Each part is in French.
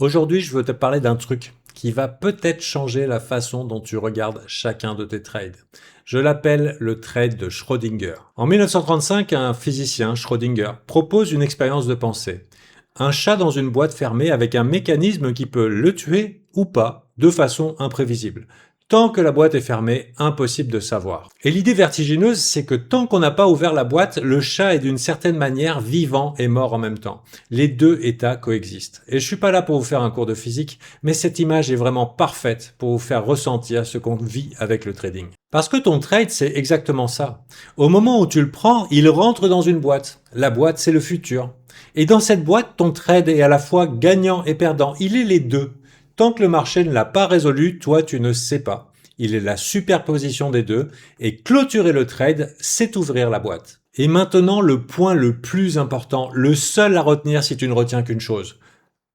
Aujourd'hui, je veux te parler d'un truc qui va peut-être changer la façon dont tu regardes chacun de tes trades. Je l'appelle le trade de Schrödinger. En 1935, un physicien, Schrödinger, propose une expérience de pensée. Un chat dans une boîte fermée avec un mécanisme qui peut le tuer ou pas de façon imprévisible. Tant que la boîte est fermée, impossible de savoir. Et l'idée vertigineuse, c'est que tant qu'on n'a pas ouvert la boîte, le chat est d'une certaine manière vivant et mort en même temps. Les deux états coexistent. Et je suis pas là pour vous faire un cours de physique, mais cette image est vraiment parfaite pour vous faire ressentir ce qu'on vit avec le trading. Parce que ton trade, c'est exactement ça. Au moment où tu le prends, il rentre dans une boîte. La boîte, c'est le futur. Et dans cette boîte, ton trade est à la fois gagnant et perdant. Il est les deux. Tant que le marché ne l'a pas résolu, toi, tu ne sais pas. Il est la superposition des deux et clôturer le trade, c'est ouvrir la boîte. Et maintenant, le point le plus important, le seul à retenir si tu ne retiens qu'une chose.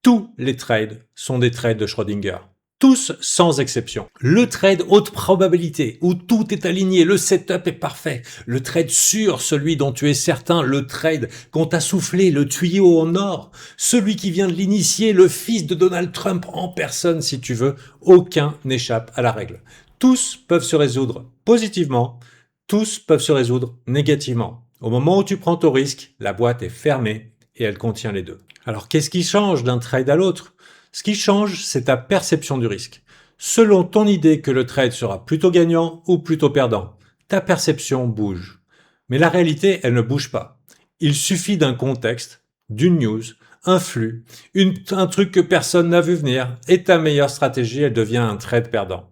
Tous les trades sont des trades de Schrödinger. Tous sans exception. Le trade haute probabilité, où tout est aligné, le setup est parfait. Le trade sûr, celui dont tu es certain, le trade qu'on t'a soufflé, le tuyau en or. Celui qui vient de l'initier, le fils de Donald Trump en personne si tu veux. Aucun n'échappe à la règle. Tous peuvent se résoudre positivement, tous peuvent se résoudre négativement. Au moment où tu prends ton risque, la boîte est fermée et elle contient les deux. Alors qu'est-ce qui change d'un trade à l'autre ? Ce qui change, c'est ta perception du risque. Selon ton idée que le trade sera plutôt gagnant ou plutôt perdant, ta perception bouge. Mais la réalité, elle ne bouge pas. Il suffit d'un contexte, d'une news, un flux, un truc que personne n'a vu venir, et ta meilleure stratégie, elle devient un trade perdant.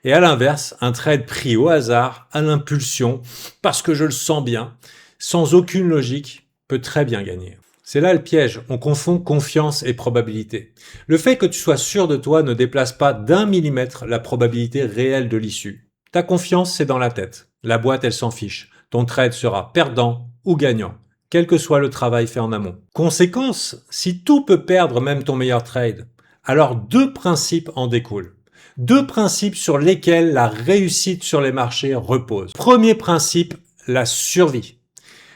Et à l'inverse, un trade pris au hasard, à l'impulsion, parce que je le sens bien, sans aucune logique, peut très bien gagner. C'est là le piège, on confond confiance et probabilité. Le fait que tu sois sûr de toi ne déplace pas d'1 millimètre la probabilité réelle de l'issue. Ta confiance, c'est dans la tête. La boîte, elle s'en fiche. Ton trade sera perdant ou gagnant, quel que soit le travail fait en amont. Conséquence, si tout peut perdre même ton meilleur trade, alors deux principes en découlent. Deux principes sur lesquels la réussite sur les marchés repose. Premier principe, la survie.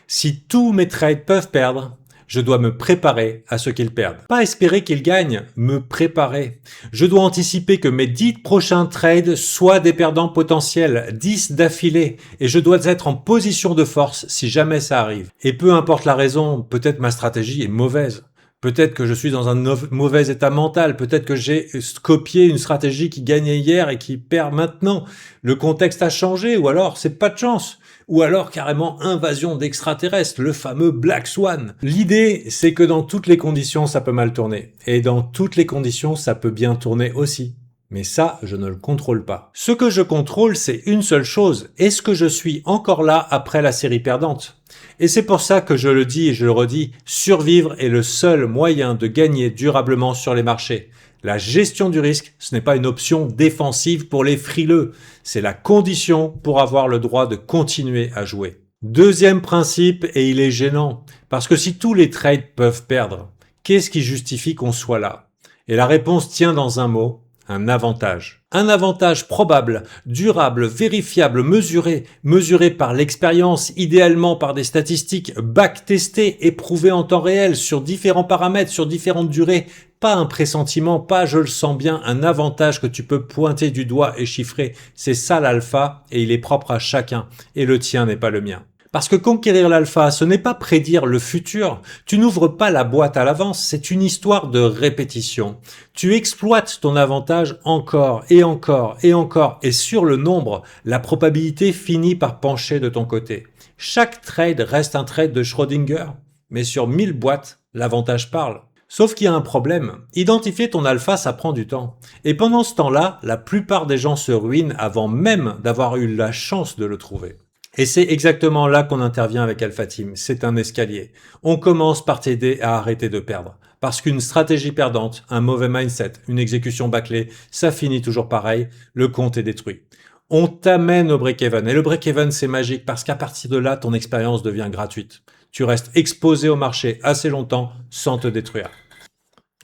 Si tous mes trades peuvent perdre, je dois me préparer à ce qu'ils perdent. Pas espérer qu'ils gagnent, me préparer. Je dois anticiper que mes 10 prochains trades soient des perdants potentiels, 10 d'affilée, et je dois être en position de force si jamais ça arrive. Et peu importe la raison, peut-être ma stratégie est mauvaise. Peut-être que je suis dans un mauvais état mental. Peut-être que j'ai copié une stratégie qui gagnait hier et qui perd maintenant. Le contexte a changé ou alors c'est pas de chance. Ou alors carrément invasion d'extraterrestres, le fameux Black Swan. L'idée, c'est que dans toutes les conditions, ça peut mal tourner. Et dans toutes les conditions, ça peut bien tourner aussi. Mais ça, je ne le contrôle pas. Ce que je contrôle, c'est une seule chose. Est-ce que je suis encore là après la série perdante ? Et c'est pour ça que je le dis et je le redis, survivre est le seul moyen de gagner durablement sur les marchés. La gestion du risque, ce n'est pas une option défensive pour les frileux. C'est la condition pour avoir le droit de continuer à jouer. Deuxième principe, et il est gênant, parce que si tous les trades peuvent perdre, qu'est-ce qui justifie qu'on soit là ? Et la réponse tient dans un mot. Un avantage. Un avantage probable, durable, vérifiable, mesuré par l'expérience, idéalement par des statistiques backtestées, éprouvées en temps réel sur différents paramètres, sur différentes durées. Pas un pressentiment, pas je le sens bien, un avantage que tu peux pointer du doigt et chiffrer. C'est ça l'alpha et il est propre à chacun et le tien n'est pas le mien. Parce que conquérir l'alpha, ce n'est pas prédire le futur. Tu n'ouvres pas la boîte à l'avance, c'est une histoire de répétition. Tu exploites ton avantage encore et encore et encore. Et sur le nombre, la probabilité finit par pencher de ton côté. Chaque trade reste un trade de Schrödinger. Mais sur 1000 boîtes, l'avantage parle. Sauf qu'il y a un problème. Identifier ton alpha, ça prend du temps. Et pendant ce temps-là, la plupart des gens se ruinent avant même d'avoir eu la chance de le trouver. Et c'est exactement là qu'on intervient avec Alpha Team. C'est un escalier. On commence par t'aider à arrêter de perdre. Parce qu'une stratégie perdante, un mauvais mindset, une exécution bâclée, ça finit toujours pareil. Le compte est détruit. On t'amène au break-even. Et le break-even, c'est magique parce qu'à partir de là, ton expérience devient gratuite. Tu restes exposé au marché assez longtemps sans te détruire.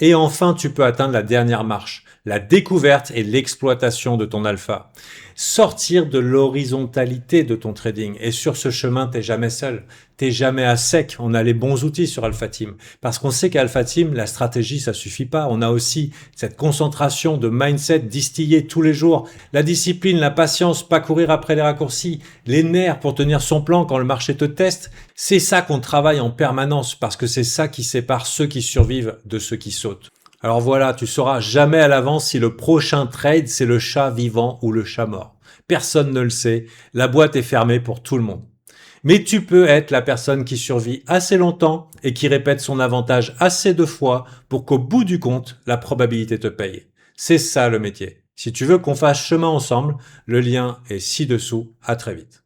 Et enfin, tu peux atteindre la dernière marche, la découverte et l'exploitation de ton alpha. Sortir de l'horizontalité de ton trading. Et sur ce chemin, t'es jamais seul. t'es jamais à sec. On a les bons outils sur Alpha Team. Parce qu'on sait qu'à Alpha Team, la stratégie, ça suffit pas. On a aussi cette concentration de mindset distillée tous les jours. La discipline, la patience, pas courir après les raccourcis, les nerfs pour tenir son plan quand le marché te teste. C'est ça qu'on travaille en permanence parce que c'est ça qui sépare ceux qui survivent de ceux qui sautent. Alors voilà, tu sauras jamais à l'avance si le prochain trade, c'est le chat vivant ou le chat mort. Personne ne le sait. La boîte est fermée pour tout le monde. Mais tu peux être la personne qui survit assez longtemps et qui répète son avantage assez de fois pour qu'au bout du compte, la probabilité te paye. C'est ça le métier. Si tu veux qu'on fasse chemin ensemble, le lien est ci-dessous. À très vite.